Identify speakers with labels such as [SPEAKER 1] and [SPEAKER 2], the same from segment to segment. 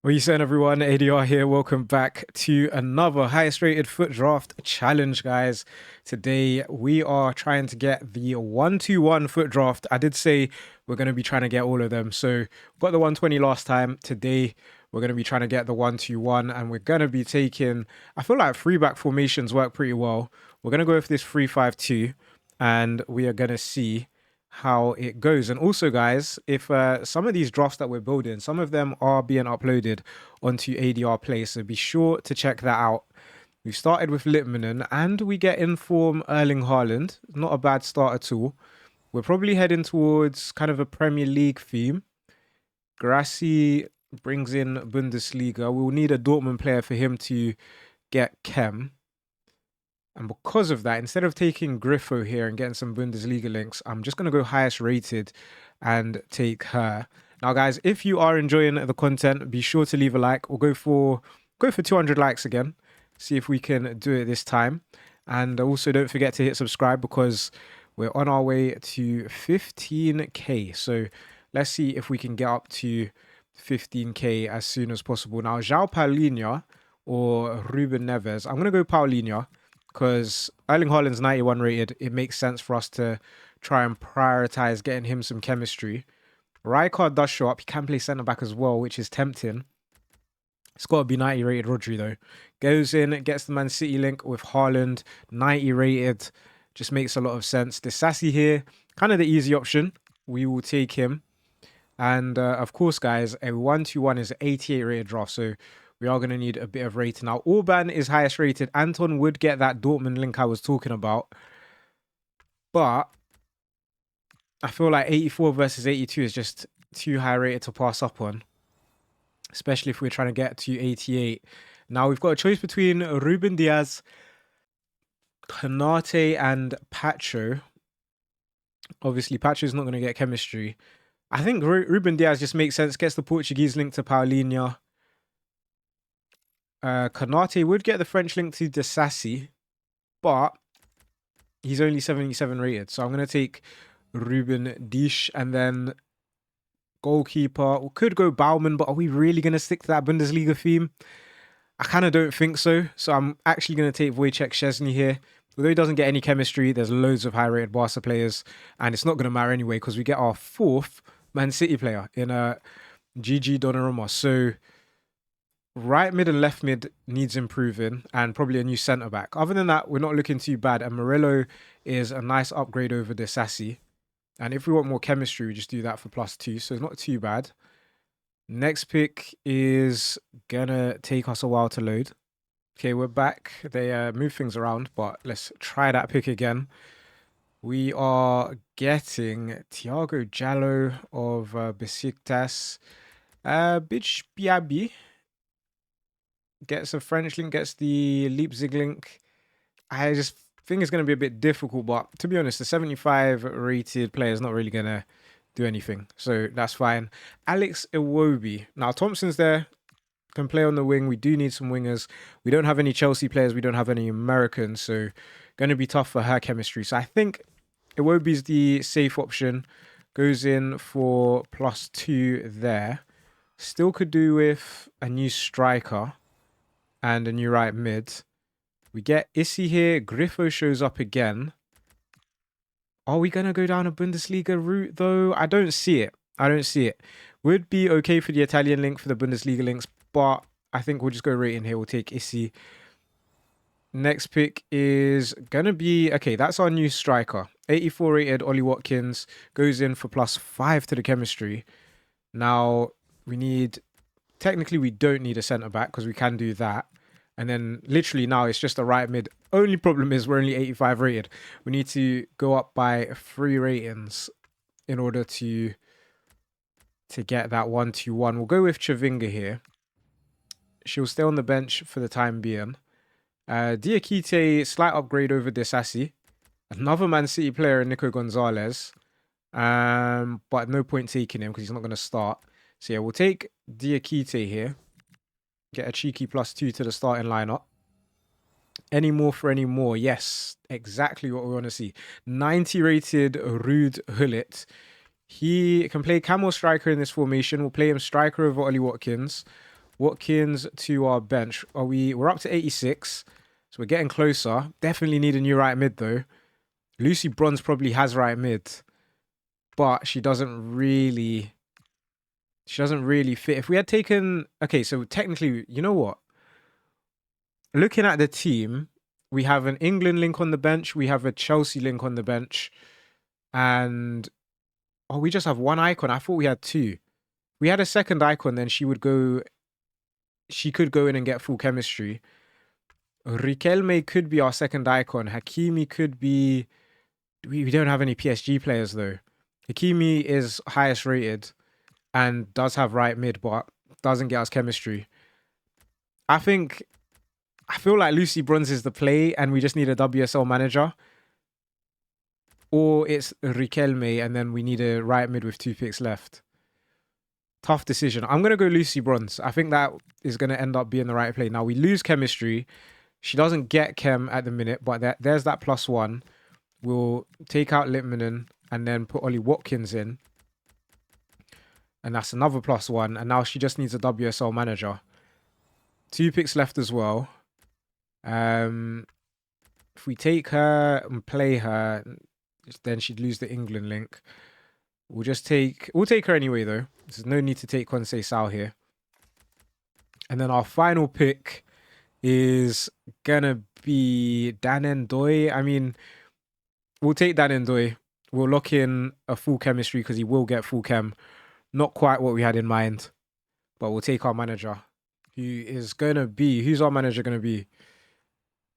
[SPEAKER 1] What are you saying, everyone? ADR here. Welcome back to another highest rated foot draft challenge, guys. Today we are trying to get the 1-2-1 foot draft. I did say we're going to be trying to get all of them. So got the 120 last time. Today we're going to be trying to get the 1-2-1, and we're going to be taking, I feel like three back formations work pretty well. We're going to go with this 3-5-2, and we are going to see how it goes. And also, guys, if some of these drafts that we're building, some of them are being uploaded onto ADR Play, so be sure to check that out. We've started with Litmanen, and we get inform Erling Haaland. Not a bad start at all. We're probably heading towards kind of a Premier League theme. Grassi brings in Bundesliga. We'll need a Dortmund player for him to get Chem. And because of that, instead of taking Griffo here and getting some Bundesliga links, I'm just going to go highest rated and take her. Now, guys, if you are enjoying the content, be sure to leave a like. We'll go for 200 likes again. See if we can do it this time. And also don't forget to hit subscribe because we're on our way to 15k. So let's see if we can get up to 15k as soon as possible. Now, João Paulinho or Ruben Neves. I'm going to go Paulinho, because Erling Haaland's 91 rated. It makes sense for us to try and prioritize getting him some chemistry. Rijkaard does show up. He can play centre-back as well, which is tempting. It's got to be 90 rated Rodri, though. Goes in, gets the Man City link with Haaland. 90 rated. Just makes a lot of sense. Disasi here, kind of the easy option. We will take him. And, of course, guys, a 1-2-1 is an 88 rated draft, so we are going to need a bit of rating. Now, Orban is highest rated. Anton would get that Dortmund link I was talking about. But I feel like 84 versus 82 is just too high rated to pass up on, especially if we're trying to get to 88. Now, we've got a choice between Ruben Diaz, Konate, and Pacho. Obviously, Pacho's not going to get chemistry. I think Ruben Diaz just makes sense. Gets the Portuguese link to Paulinho. Konate would get the French link to Disasi, but he's only 77 rated. So I'm going to take Ruben Dish, and then goalkeeper. We could go Baumann, but are we really going to stick to that Bundesliga theme? I kind of don't think so. So I'm actually going to take Wojciech Szczesny here. Although he doesn't get any chemistry, there's loads of high-rated Barca players, and it's not going to matter anyway because we get our fourth Man City player in Gigi Donnarumma. So right mid and left mid needs improving, and probably a new centre back. Other than that, we're not looking too bad. And Murillo is a nice upgrade over Disasi. And if we want more chemistry, we just do that for +2. So it's not too bad. Next pick is gonna take us a while to load. Okay, we're back. They move things around, but let's try that pick again. We are getting Thiago Jallo of Besiktas. Biabi gets a French link, gets the Leipzig link. I just think it's going to be a bit difficult, but to be honest, the 75 rated player is not really going to do anything, so that's fine. Alex Iwobi. Now, Thompson's there, can play on the wing. We do need some wingers. We don't have any Chelsea players. We don't have any Americans, so going to be tough for her chemistry. So I think Iwobi's the safe option. Goes in for +2 there. Still could do with a new striker and a new right mid. We get Issy here. Griffo shows up again. Are we going to go down a Bundesliga route, though? I don't see it. I don't see it. Would be okay for the Italian link, for the Bundesliga links, but I think we'll just go right in here. We'll take Issy. Next pick is going to be... Okay, that's our new striker. 84 rated Ollie Watkins. Goes in for +5 to the chemistry. Now, we need... Technically, we don't need a centre-back because we can do that. And then literally now it's just a right mid. Only problem is we're only 85 rated. We need to go up by 3 ratings in order to get that 1-2-1. We'll go with Chavinga here. She'll stay on the bench for the time being. Diakite, slight upgrade over Disasi. Another Man City player, Nico Gonzalez. But no point taking him because he's not going to start. So yeah, we'll take Diakite here. Get a cheeky +2 to the starting lineup. Any more for any more? Yes, exactly what we want to see. 90 rated Ruud Gullit. He can play camo striker in this formation. We'll play him striker over Ollie Watkins. Watkins to our bench. We're up to 86. So we're getting closer. Definitely need a new right mid though. Lucy Bronze probably has right mid. But she doesn't really fit. If we had taken... Okay, so technically, you know what? Looking at the team, we have an England link on the bench. We have a Chelsea link on the bench. And... Oh, we just have one icon. I thought we had two. We had a second icon, then she would go... She could go in and get full chemistry. Riquelme could be our second icon. Hakimi could be... We don't have any PSG players, though. Hakimi is highest rated and does have right mid, but doesn't get us chemistry. I feel like Lucy Bronze is the play, and we just need a WSL manager. Or it's Riquelme, and then we need a right mid with 2 picks left. Tough decision. I'm going to go Lucy Bronze. I think that is going to end up being the right play. Now, we lose chemistry. She doesn't get chem at the minute, but there's that +1. We'll take out Litmanen and then put Ollie Watkins in. And that's another +1. And now she just needs a WSL manager. 2 picks left as well. If we take her and play her, then she'd lose the England link. We'll take her anyway, though. There's no need to take Conceição here. And then our final pick is gonna be Danendoy. I mean, we'll take Danendoy. We'll lock in a full chemistry because he will get full chem. Not quite what we had in mind, but we'll take our manager. Who's our manager gonna be?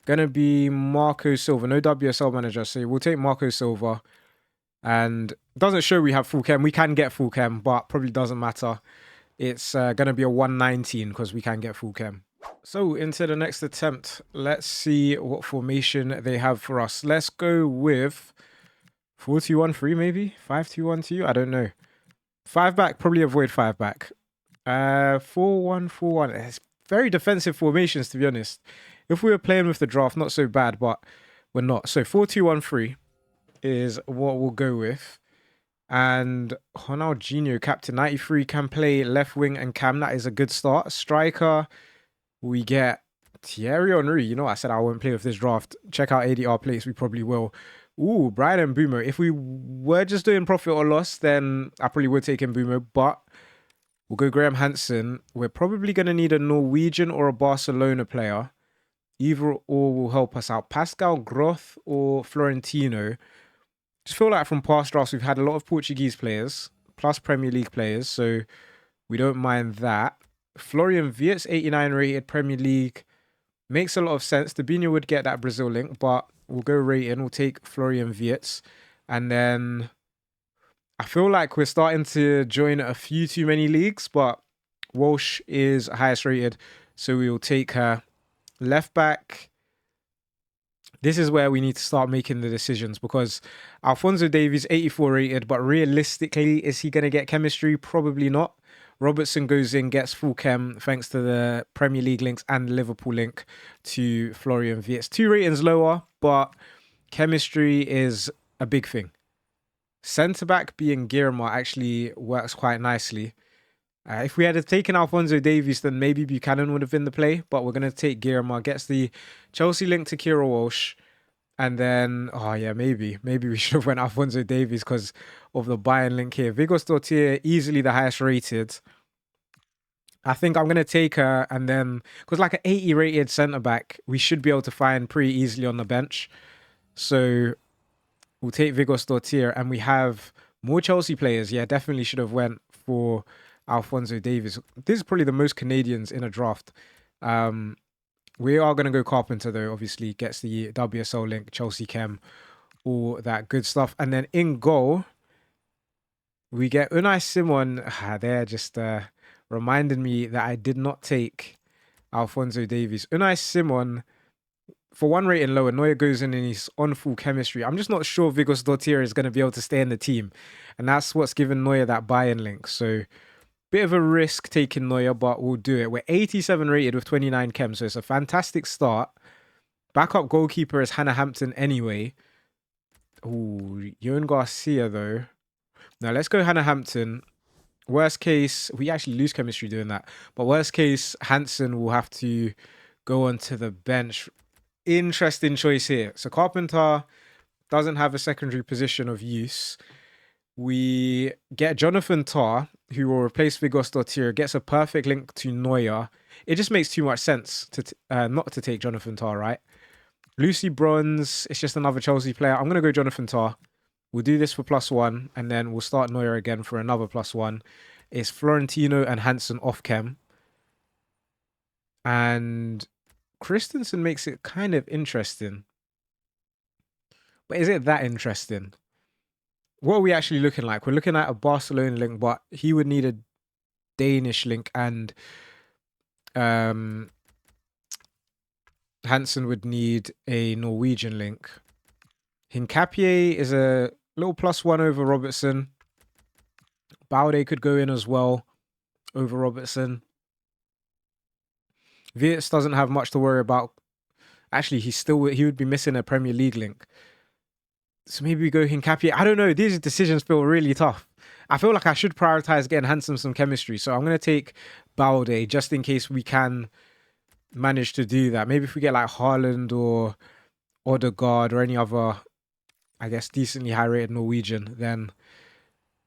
[SPEAKER 1] Gonna be Marco Silva. No WSL manager, so we'll take Marco Silva. And doesn't show we have full chem. We can get full chem, but probably doesn't matter. It's gonna be a 119 because we can get full chem. So into the next attempt, let's see what formation they have for us. Let's go with 4-2-1-3 maybe? 5-2-1-2? I don't know. 5 back, probably avoid 5 back. 4-1-4-1. It's very defensive formations, to be honest. If we were playing with the draft, not so bad, but we're not. So 4-2-1-3 is what we'll go with. And Ronaldinho, captain 93, can play left wing and cam. That is a good start. Striker, we get Thierry Henry. You know, I said I won't play with this draft. Check out ADR plays. We probably will. Ooh, Brian Mbeumo. If we were just doing profit or loss, then I probably would take Mbeumo. But we'll go Graham Hansen. We're probably going to need a Norwegian or a Barcelona player. Either or will help us out. Pascal Groth or Florentino. Just feel like from past drafts, we've had a lot of Portuguese players, plus Premier League players, so we don't mind that. Florian Wirtz, 89 rated, Premier League. Makes a lot of sense. Debinho would get that Brazil link, but we'll go rating. We'll take Florian Wirtz. And then I feel like we're starting to join a few too many leagues, but Walsh is highest rated, so we will take her. Left back. This is where we need to start making the decisions because Alphonso Davies, 84 rated, but realistically, is he going to get chemistry? Probably not. Robertson goes in, gets full chem thanks to the Premier League links and the Liverpool link to Florian Wirtz. 2 ratings lower, but chemistry is a big thing. Centre-back being Guillermo actually works quite nicely. If we had taken Alphonso Davies, then maybe Buchanan would have been the play. But we're going to take Guillermo. Gets the Chelsea link to Kira Walsh. And then, oh yeah, maybe we should have went Alphonso Davies because of the Bayern link here. Vigos Dortier, easily the highest rated. I think I'm going to take her. And then, because like an 80 rated centre-back, we should be able to find pretty easily on the bench. So we'll take Vigos Dortier. And we have more Chelsea players. Yeah, definitely should have went for Alphonso Davies. This is probably the most Canadians in a draft. We are going to go Carpenter, though. Obviously, gets the WSL link, Chelsea Chem, all that good stuff. And then in goal, we get Unai Simon. They're just reminded me that I did not take Alphonso Davies. Unai Simon, for 1 rating lower, Neuer goes in and he's on full chemistry. I'm just not sure Vigos Dortier is going to be able to stay in the team. And that's what's given Neuer that Bayern link. So bit of a risk taking Neuer, but we'll do it. We're 87 rated with 29 chem, so it's a fantastic start. Backup goalkeeper is Hannah Hampton anyway. Ooh, Joan Garcia though. Now let's go Hannah Hampton. Worst case, we actually lose chemistry doing that. But worst case, Hansen will have to go onto the bench. Interesting choice here. So Carpenter doesn't have a secondary position of use. We get Jonathan Tah, who will replace Vigos Dottir, gets a perfect link to Neuer. It just makes too much sense to not to take Jonathan Tah, right? Lucy Bronze, it's just another Chelsea player. I'm going to go Jonathan Tah. We'll do this for +1, and then we'll start Neuer again for another +1. It's Florentino and Hansen off chem. And Christensen makes it kind of interesting. But is it that interesting? What are we actually looking like? We're looking at a Barcelona link, but he would need a Danish link, and Hansen would need a Norwegian link. Hincapié is a little +1 over Robertson. Baude could go in as well over Robertson. Wirtz doesn't have much to worry about. Actually, he would be missing a Premier League link. So maybe we go Hincapié. I don't know. These decisions feel really tough. I feel like I should prioritize getting Hansen some chemistry. So I'm going to take Baude just in case we can manage to do that. Maybe if we get like Haaland or Odegaard or any other, I guess, decently high-rated Norwegian, then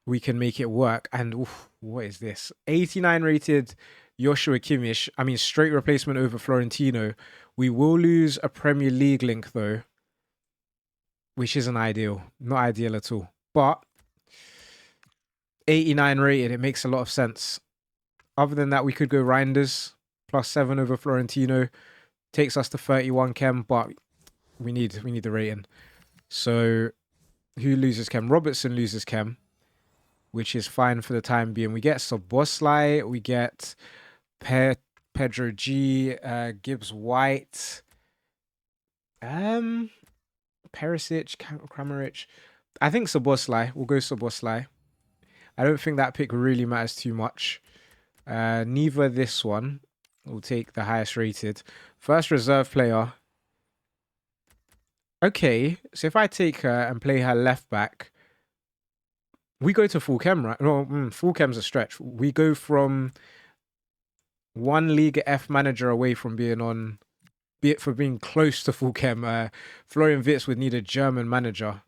[SPEAKER 1] we can make it work. And oof, what is this? 89 rated Joshua Kimmich. I mean, straight replacement over Florentino. We will lose a Premier League link though, which isn't ideal. Not ideal at all. But 89 rated, it makes a lot of sense. Other than that, we could go Reinders +7 over Florentino. Takes us to 31 chem, but we need the rating. So who loses chem? Robertson loses chem, which is fine for the time being. We get Soboslai, we get Pedro G, Gibbs White, Perisic, Kramaric. I think Soboslai. We'll go Soboslai. I don't think that pick really matters too much. Neither this one. We'll take the highest rated. First reserve player. Okay, so if I take her and play her left back, we go to full chem, right? No, full chem's a stretch. We go from one Liga F manager away from being close to full chem. Florian Wirtz would need a German manager.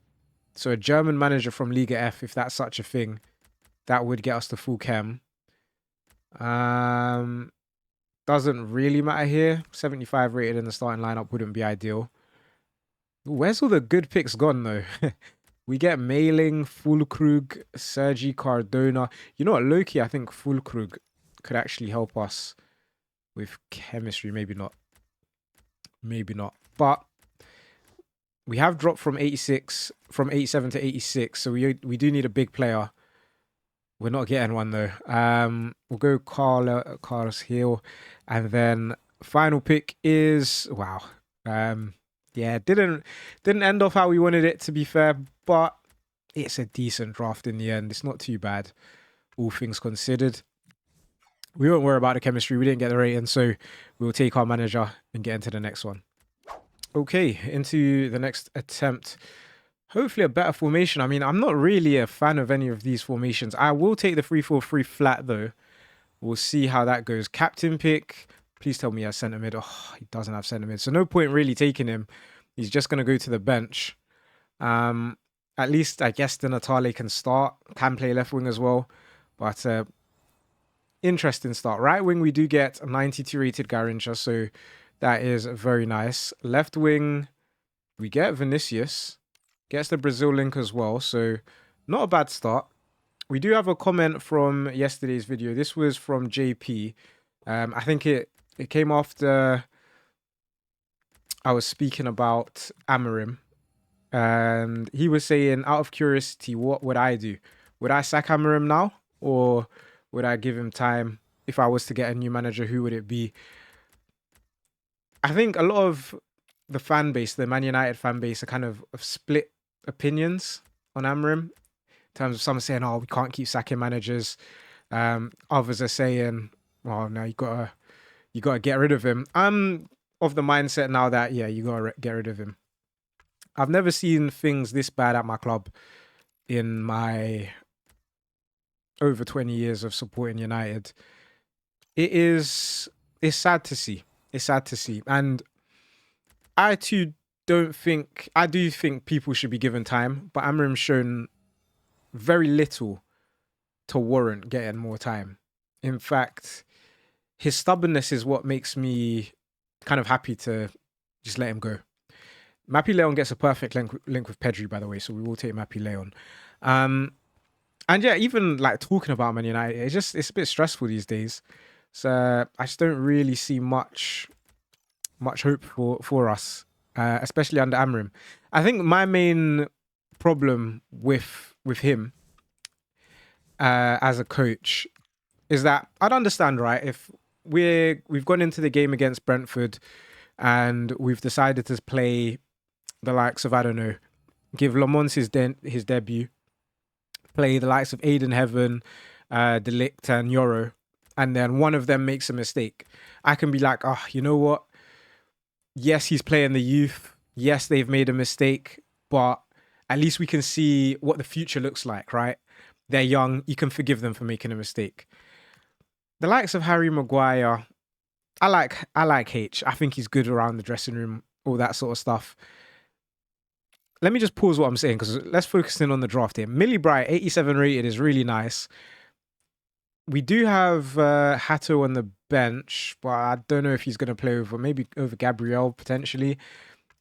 [SPEAKER 1] So a German manager from Liga F, if that's such a thing, that would get us to full chem. Doesn't really matter here. 75 rated in the starting lineup wouldn't be ideal. Where's all the good picks gone though? We get Mailing, Fulkrug, Sergi Cardona. You know what, Loki, I think Fulkrug could actually help us with chemistry. Maybe not. Maybe not. But we have dropped from 87 to 86. So we do need a big player. We're not getting one though. We'll go Carlos Hill. And then final pick is, wow. Yeah, didn't end off how we wanted it, to be fair, but it's a decent draft in the end. It's not too bad, all things considered. We won't worry about the chemistry. We didn't get the rating, so we'll take our manager and get into the next one. Okay, into the next attempt. Hopefully a better formation. I mean, I'm not really a fan of any of these formations. I will take the 3-4-3 flat, though. We'll see how that goes. Captain pick. Please tell me he has centre mid. Oh, he doesn't have centre mid. So no point really taking him. He's just going to go to the bench. At least, I guess, the Natale can start. Can play left wing as well. But interesting start. Right wing, we do get a 92 rated Garrincha. So that is very nice. Left wing, we get Vinicius. Gets the Brazil link as well. So not a bad start. We do have a comment from yesterday's video. This was from JP. I think it came after I was speaking about Amorim. And he was saying, out of curiosity, what would I do? Would I sack Amorim now? Or would I give him time? If I was to get a new manager, who would it be? I think a lot of the fan base, the Man United fan base, are kind of split opinions on Amorim. In terms of some saying, oh, we can't keep sacking managers. Others are saying, oh, no, you gotta get rid of him. I'm of the mindset now that, yeah, you gotta get rid of him. I've never seen things this bad at my club in my over 20 years of supporting United, it's sad to see. It's sad to see. And I too I do think people should be given time, but Amrim's shown very little to warrant getting more time. In fact, his stubbornness is what makes me kind of happy to just let him go. Mappy Leon gets a perfect link with Pedri, by the way, so we will take Mappy Leon. And yeah, even like talking about Man United, it's a bit stressful these days. So I just don't really see much hope for us, especially under Amrim. I think my main problem with him as a coach is that I'd understand, right, if we've gone into the game against Brentford and we've decided to play the likes of, I don't know, give Lamont his debut, play the likes of Aiden Heaven, Delict and Yoro, and then one of them makes a mistake. I can be like, oh, you know what? Yes, he's playing the youth. Yes, they've made a mistake, but at least we can see what the future looks like, right? They're young. You can forgive them for making a mistake. The likes of Harry Maguire, I like H. I think he's good around the dressing room, all that sort of stuff. Let me just pause what I'm saying, because let's focus in on the draft here. Millie Bright, 87 rated, is really nice. We do have Hato on the bench, but I don't know if he's going to play maybe over Gabriel, potentially.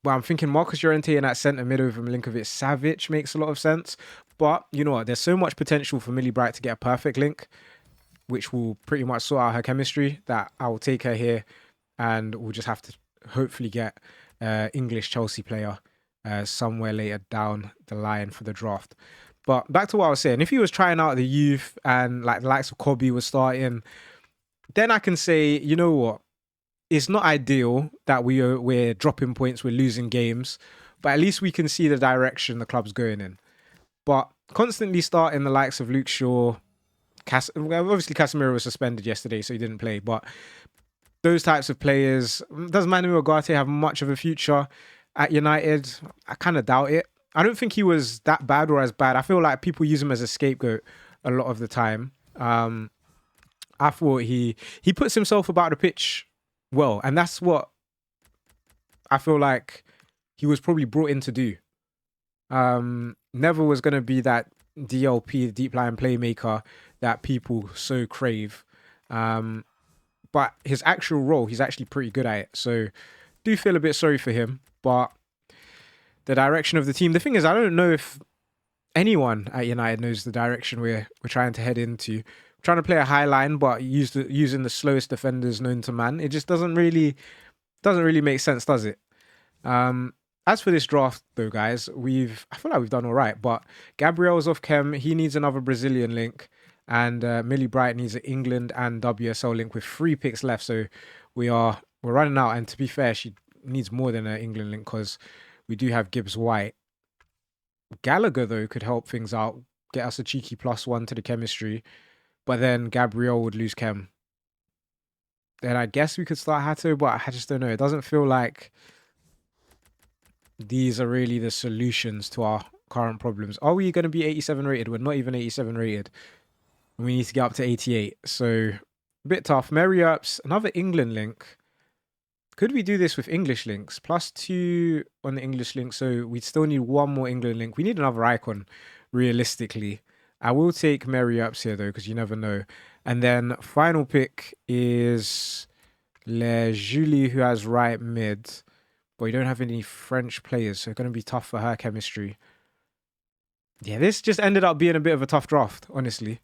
[SPEAKER 1] But I'm thinking Marcus Llorente in that centre mid over Milinkovic-Savic makes a lot of sense. But you know what? There's so much potential for Millie Bright to get a perfect link, which will pretty much sort out her chemistry, that I will take her here, and we'll just have to hopefully get English Chelsea player somewhere later down the line for the draft. But back to what I was saying, if he was trying out the youth and like the likes of Kobe was starting, then I can say, you know what? It's not ideal that we're dropping points, we're losing games, but at least we can see the direction the club's going in. But constantly starting the likes of Luke Shaw, obviously Casemiro was suspended yesterday, so he didn't play, but those types of players, does Manuel Ugarte have much of a future at United? I kind of doubt it. I don't think he was that bad or as bad. I feel like people use him as a scapegoat a lot of the time. I thought he puts himself about the pitch well, and that's what I feel like he was probably brought in to do. Never was going to be that DLP, deep line playmaker, that people so crave. But his actual role, he's actually pretty good at it. So do feel a bit sorry for him, but the direction of the team. The thing is, I don't know if anyone at United knows the direction we're trying to head into. We're trying to play a high line, but using the slowest defenders known to man. It just doesn't really make sense, does it? As for this draft, though, guys, I feel like we've done all right. But Gabriel's off chem. He needs another Brazilian link, and Millie Bright needs an England and WSL link with 3 picks left. So we're running out. And to be fair, she needs more than an England link because we do have Gibbs White. Gallagher, though, could help things out, get us a cheeky +1 to the chemistry. But then Gabriel would lose chem. Then I guess we could start Hato, but I just don't know. It doesn't feel like these are really the solutions to our current problems. Are we going to be 87 rated? We're not even 87 rated. We need to get up to 88. So a bit tough. Mary Earps, another England link. Could we do this with English links? +2 on the English link. So we still need 1 more England link. We need another icon, realistically. I will take Mary Earps here, though, because you never know. And then final pick is Le Julie, who has right mid. But we don't have any French players, so it's going to be tough for her chemistry. Yeah, this just ended up being a bit of a tough draft, honestly.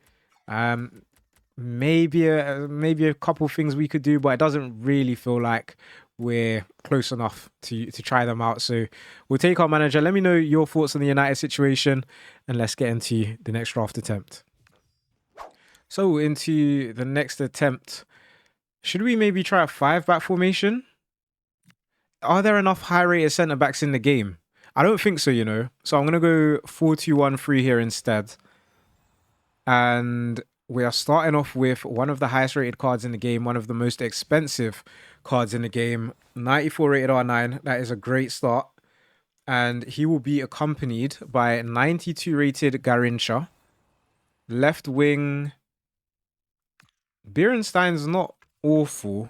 [SPEAKER 1] Maybe a couple things we could do, but it doesn't really feel like we're close enough to try them out. So we'll take our manager. Let me know your thoughts on the United situation, and let's get into the next draft attempt. So into the next attempt, should we maybe try a 5-back formation? Are there enough high-rated centre-backs in the game? I don't think so, you know. So I'm going to go 4-2-1-3 here instead. And we are starting off with one of the highest rated cards in the game, one of the most expensive cards in the game, 94 rated R9. That is a great start. And he will be accompanied by 92 rated Garincha. Left wing. Beerenstein's not awful.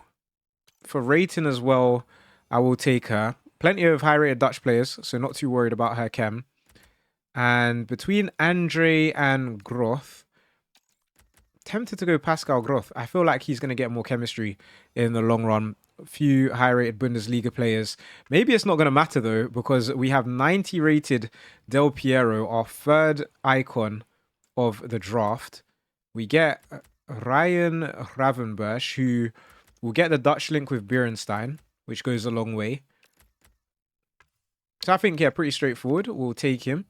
[SPEAKER 1] For rating as well, I will take her. Plenty of high-rated Dutch players, so not too worried about her chem. And between Andre and Groth, tempted to go Pascal Groth. I feel like he's going to get more chemistry in the long run. A few high-rated Bundesliga players. Maybe it's not going to matter, though, because we have 90-rated Del Piero, our third icon of the draft. We get Ryan Gravenberch, who will get the Dutch link with Beerenstein, which goes a long way. So I think, yeah, pretty straightforward. We'll take him.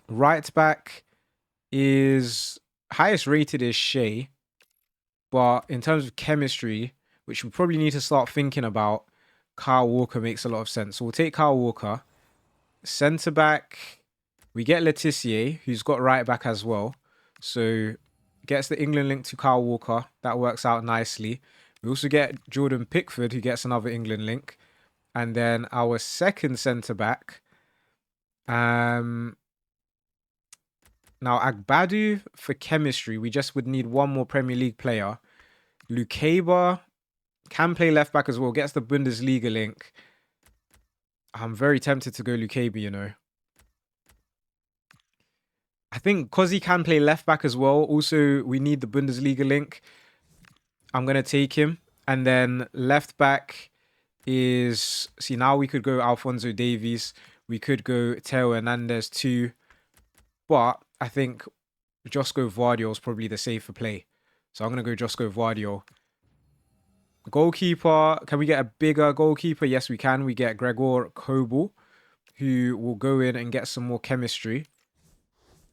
[SPEAKER 1] Right back is... highest rated is Shea. But in terms of chemistry, which we probably need to start thinking about, Kyle Walker makes a lot of sense. So we'll take Kyle Walker. Centre back, we get Letitia, who's got right back as well. So gets the England link to Kyle Walker. That works out nicely. We also get Jordan Pickford, who gets another England link. And then our second centre back. Now, Agbadu, for chemistry, we just would need one more Premier League player. Lukeba can play left back as well. Gets the Bundesliga link. I'm very tempted to go Lukeba, you know. I think because he can play left back as well. Also, we need the Bundesliga link. I'm going to take him. And then left back is... see, now we could go Alphonso Davies. We could go Theo Hernandez too. But I think Josko Vardiol is probably the safer play. So I'm going to go Josko Vardiol. Goalkeeper. Can we get a bigger goalkeeper? Yes, we can. We get Gregor Kobel, who will go in and get some more chemistry.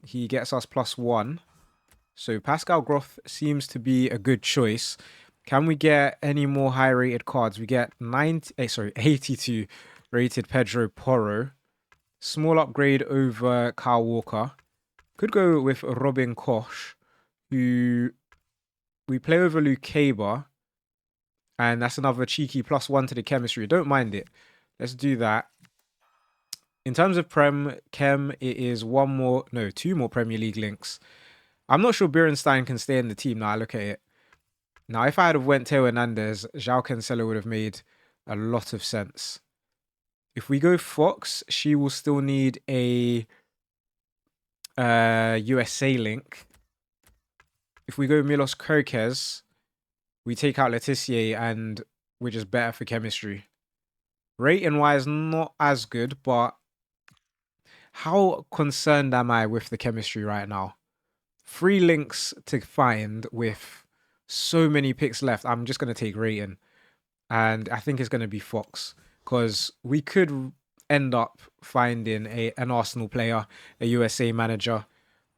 [SPEAKER 1] He gets us +1. So Pascal Groth seems to be a good choice. Can we get any more high-rated cards? We get 82 rated Pedro Porro. Small upgrade over Kyle Walker. Could go with Robin Koch, who we play over Lukeba. And that's another cheeky +1 to the chemistry. Don't mind it. Let's do that. In terms of Chem, it is two more Premier League links. I'm not sure Beerenstein can stay in the team now. I look at it. Now, if I had went Theo Hernandez, João Cancelo would have made a lot of sense. If we go Fox, she will still need a USA link. If we go Milos Kerkez, we take out Letitia and we're just better for chemistry. Rating-wise, not as good, but how concerned am I with the chemistry right now? 3 links to find with so many picks left. I'm just going to take rating. And I think it's going to be Fox. Because we could end up finding an Arsenal player, a USA manager,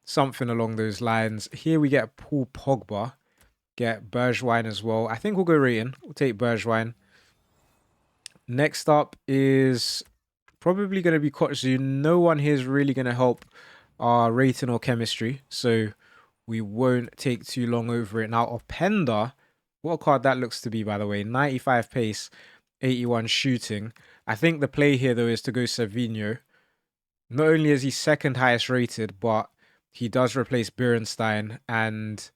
[SPEAKER 1] something along those lines. Here we get Paul Pogba. Get Bergwijn as well. I think we'll go rating. We'll take Bergwijn. Next up is probably going to be Kotsu. No one here is really going to help our rating or chemistry. So we won't take too long over it. Now, Openda, what a card that looks to be, by the way. 95 pace, 81 shooting. I think the play here, though, is to go Savinho. Not only is he second highest rated, but he does replace Beerenstein and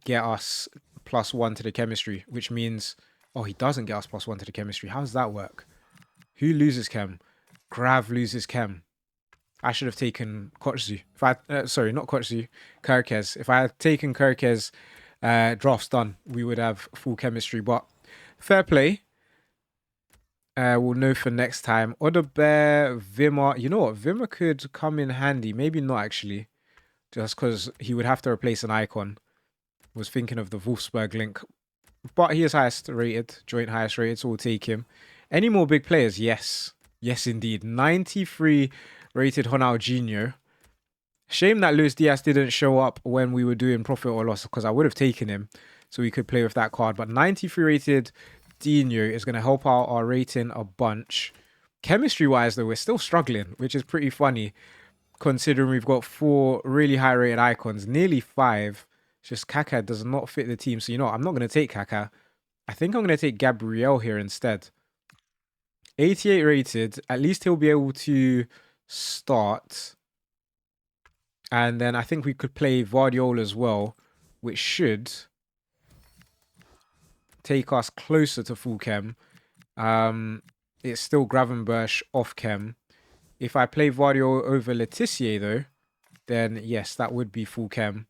[SPEAKER 1] get us +1 to the chemistry, which means... oh, he doesn't get us +1 to the chemistry. How does that work? Who loses chem? Grav loses chem. I should have taken Kotsu. Sorry, not Kotsu. Kerkez. If I had taken Kerkez, drafts done, we would have full chemistry. But fair play. We'll know for next time. Odebear, Vimmer. You know what? Vimmer could come in handy. Maybe not, actually. Just because he would have to replace an icon. Was thinking of the Wolfsburg link. But he is highest rated. Joint highest rated, so we'll take him. Any more big players? Yes. Yes, indeed. 93 rated Ronaldinho. Shame that Luis Diaz didn't show up when we were doing profit or loss, because I would have taken him so we could play with that card. But 93 rated Dino is going to help out our rating a bunch. Chemistry-wise, though, we're still struggling, which is pretty funny, considering we've got 4 really high-rated icons, nearly 5. It's just Kaká does not fit the team. So, you know what? I'm not going to take Kaká. I think I'm going to take Gabriel here instead. 88 rated. At least he'll be able to start. And then I think we could play Guardiola as well, which should take us closer to full chem. It's still Gravenberch off chem. If I play Guardiola over Letitia, though, then yes, that would be full chem.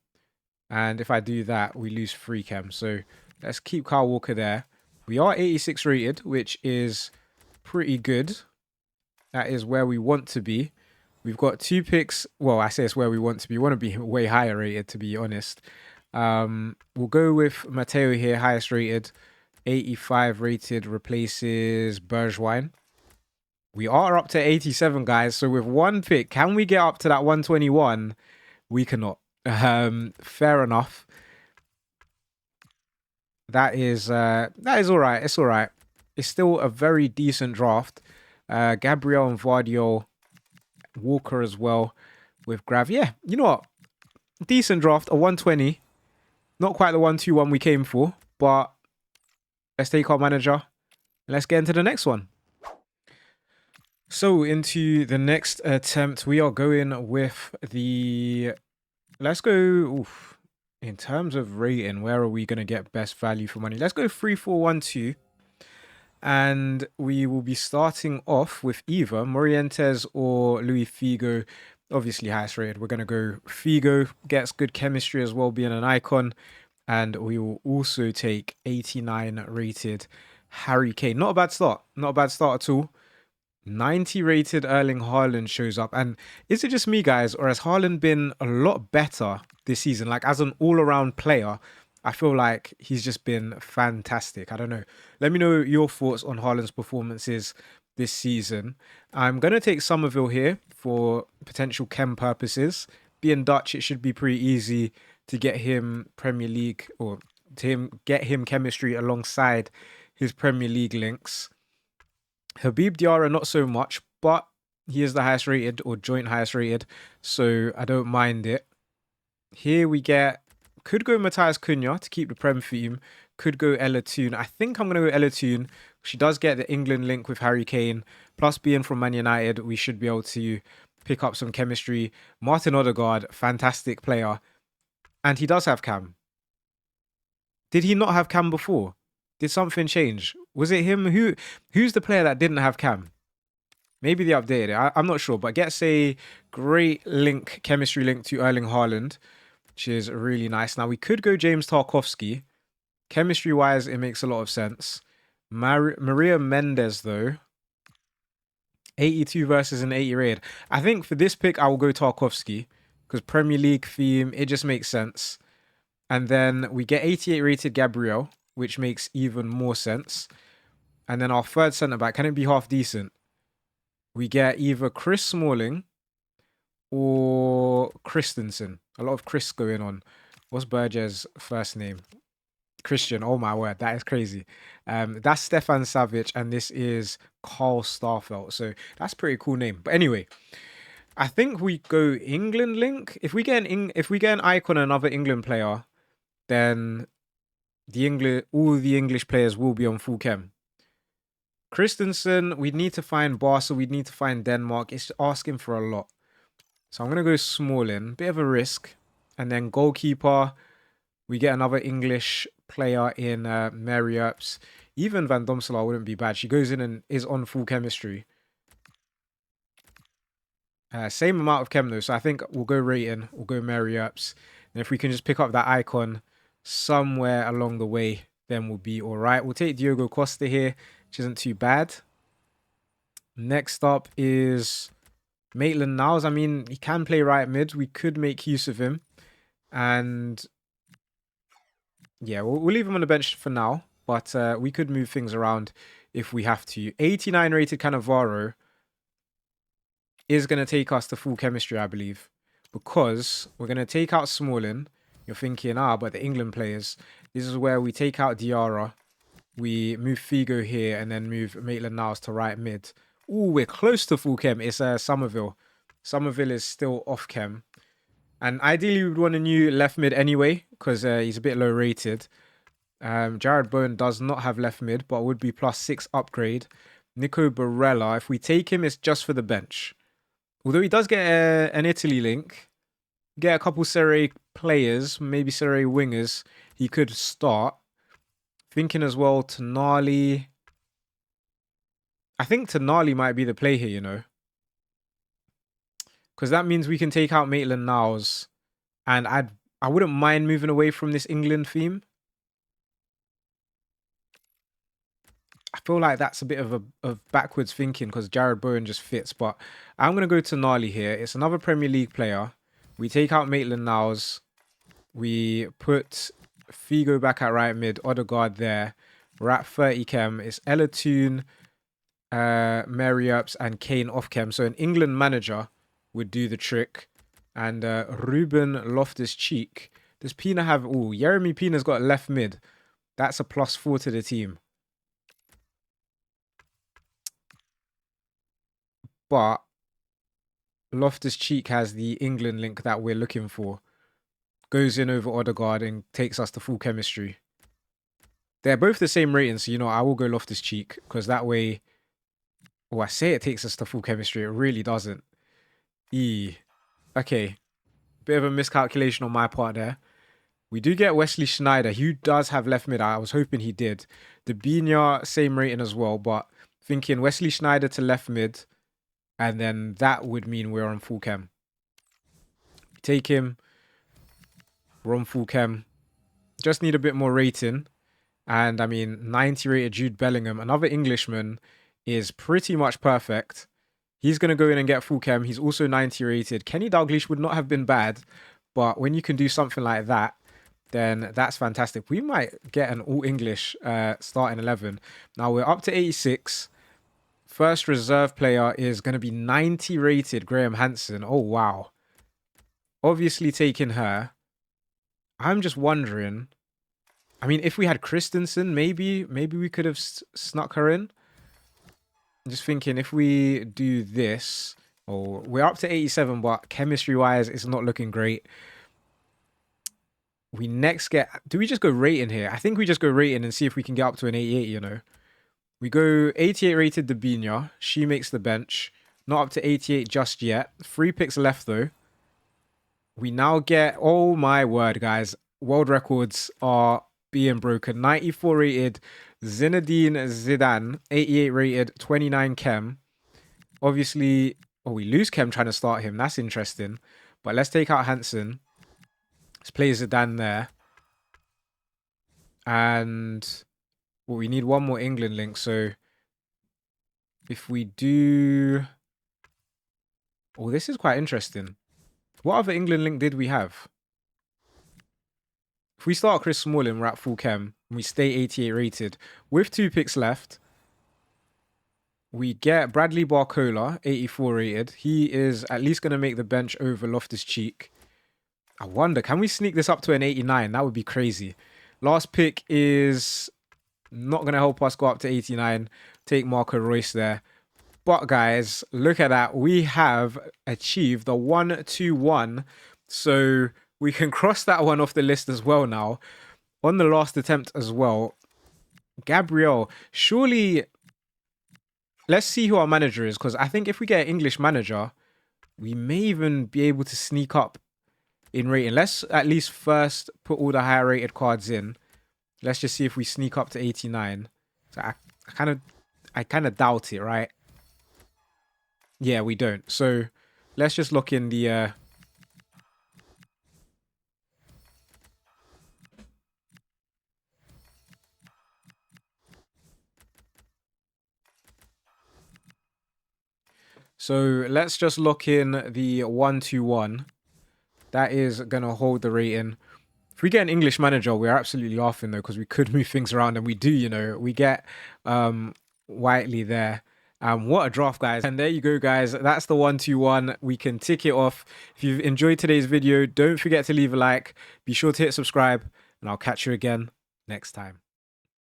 [SPEAKER 1] And if I do that, we lose free chem. So let's keep Kyle Walker there. We are 86 rated, which is pretty good. That is where we want to be. We've got 2 picks. Well, I say it's where we want to be. We want to be way higher rated, to be honest. We'll go with Matteo here, highest rated. 85 rated, replaces Bergwijn. We are up to 87, guys. So with 1 pick, can we get up to that 121? We cannot. Fair enough. That is all right. It's all right. It's still a very decent draft. Gabriel and Vardio, Walker as well with Grav. Yeah, you know what? Decent draft, a 120. Not quite the 121 we came for, but let's take our manager and let's get into the next one. So into the next attempt, we are going with the... Let's go... Oof. In terms of rating, where are we going to get best value for money? Let's go 3-4-1-2. And we will be starting off with either Morientes or Luis Figo. Obviously highest rated. We're going to go Figo. Gets good chemistry as well, being an icon. And we will also take 89 rated Harry Kane. Not a bad start. Not a bad start at all. 90 rated Erling Haaland shows up. And is it just me, guys, or has Haaland been a lot better this season? Like, as an all-around player, I feel like he's just been fantastic. I don't know. Let me know your thoughts on Haaland's performances this season. I'm going to take Somerville here for potential chem purposes. Being Dutch, it should be pretty easy to get him Premier League, or get him chemistry alongside his Premier League links. Habib Diarra, not so much, but he is the highest rated, or joint highest rated, so I don't mind it. Here we get, could go Matthias Cunha to keep the Prem theme, could go Ella Toon. I think I'm going to go Ella Toon. She does get the England link with Harry Kane, plus being from Man United, we should be able to pick up some chemistry. Martin Odegaard, fantastic player, and he does have cam. Did he not have cam before? Did something change? Was it him? Who's the player that didn't have cam? Maybe they updated it. I'm not sure. But gets a great link, chemistry link to Erling Haaland, which is really nice. Now, we could go James Tarkowski. Chemistry-wise, it makes a lot of sense. Maria Mendes, though. 82 versus an 80 rated. I think for this pick, I will go Tarkowski. Because Premier League theme, it just makes sense. And then we get 88 rated Gabriel, which makes even more sense. And then our third centre-back, can it be half decent? We get either Chris Smalling or Christensen. A lot of Chris going on. What's Berger's first name? Christian. Oh my word, that is crazy. That's Stefan Savic, and this is Carl Starfelt. So that's a pretty cool name. But anyway, I think we go England link. If we get an icon, another England player, then all the English players will be on full chem. Christensen, we'd need to find Barca, we'd need to find Denmark. It's asking for a lot. So I'm going to go Smalling, bit of a risk. And then goalkeeper, we get another English player in Mary Earps. Even Van Domselaar wouldn't be bad. She goes in and is on full chemistry. Same amount of chem though, so I think we'll go rating, we'll go Mary Earps. And if we can just pick up that icon somewhere along the way, then we'll be all right. We'll take Diogo Costa here, which isn't too bad. Next up is Maitland-Niles. I mean, he can play right mid. We could make use of him. And yeah, we'll leave him on the bench for now. But we could move things around if we have to. 89 rated Cannavaro is going to take us to full chemistry, I believe. Because we're going to take out Smalling. You're thinking, but the England players. This is where we take out Diarra. We move Figo here and then move Maitland-Niles to right mid. Ooh, we're close to full chem. It's Somerville. Somerville is still off chem. And ideally, we would want a new left mid anyway, because he's a bit low rated. Jared Bowen does not have left mid, but would be +6 upgrade. Nico Barella, if we take him, it's just for the bench. Although he does get an Italy link, get a couple Serie players, maybe Serie wingers, he could start. Thinking as well, Tonali. I think Tonali might be the play here, you know. Because that means we can take out Maitland-Niles. And I wouldn't mind moving away from this England theme. I feel like that's a bit of backwards thinking because Jared Bowen just fits. But I'm going to go to Tonali here. It's another Premier League player. We take out Maitland-Niles. We put Figo back at right mid. Odegaard there. We're at 30 chem. It's Elatoon, Mary-Earps and Kane off chem. So an England manager would do the trick. And Ruben Loftus-Cheek. Does Pina have... Oh, Yeremy Pina's got left mid. That's a +4 to the team. But Loftus-Cheek has the England link that we're looking for. Goes in over Odegaard and takes us to full chemistry. They're both the same rating, so, you know, I will go Loftus-Cheek because that way... Oh, I say it takes us to full chemistry. It really doesn't. Okay. Bit of a miscalculation on my part there. We do get Wesley Sneijder, who does have left mid. I was hoping he did. Debinha, same rating as well, but thinking Wesley Sneijder to left mid, and then that would mean we're on full chem. Take him. We're on full chem. Just need a bit more rating. And I mean, 90 rated Jude Bellingham, another Englishman, is pretty much perfect. He's going to go in and get full chem. He's also 90 rated. Kenny Dalglish would not have been bad, but when you can do something like that, then that's fantastic. We might get an all-English starting 11. Now we're up to 86. First reserve player is going to be 90 rated Graham Hansen. Oh, wow. Obviously taking her. I'm just wondering. I mean, if we had Christensen, maybe we could have snuck her in. I'm just thinking if we do this. Oh, we're up to 87, but chemistry-wise, it's not looking great. We next get... Do we just go rating here? I think we just go rating and see if we can get up to an 88, you know. We go 88 rated Debinha. She makes the bench. Not up to 88 just yet. 3 picks left, though. We now get... Oh, my word, guys. World records are being broken. 94 rated Zinedine Zidane. 88 rated 29 chem. Obviously... Oh, we lose chem trying to start him. That's interesting. But let's take out Hansen. Let's play Zidane there. And well, we need one more England link. So if we do... Oh, this is quite interesting. What other England link did we have? If we start Chris Smalling, we're at full chem. And we stay 88 rated. With 2 picks left, we get Bradley Barcola, 84 rated. He is at least going to make the bench over Loftus-Cheek. I wonder, can we sneak this up to an 89? That would be crazy. Last pick is not going to help us go up to 89. Take Marco Reus there. But guys, look at that. We have achieved the 1-2-1. So we can cross that one off the list as well now. On the last attempt as well. Gabriel, surely... Let's see who our manager is. Because I think if we get an English manager, we may even be able to sneak up in rating. Let's at least first put all the higher rated cards in. Let's just see if we sneak up to 89. So I kind of doubt it, right? Yeah, we don't. So let's just lock in the So let's just lock in the 1-2-1. That is going to hold the rating. If we get an English manager, we're absolutely laughing, though, because we could move things around, and we do, you know. We get Whiteley there. What a draft, guys. And there you go, guys. That's the 1-2-1. We can tick it off. If you've enjoyed today's video, don't forget to leave a like. Be sure to hit subscribe, and I'll catch you again next time.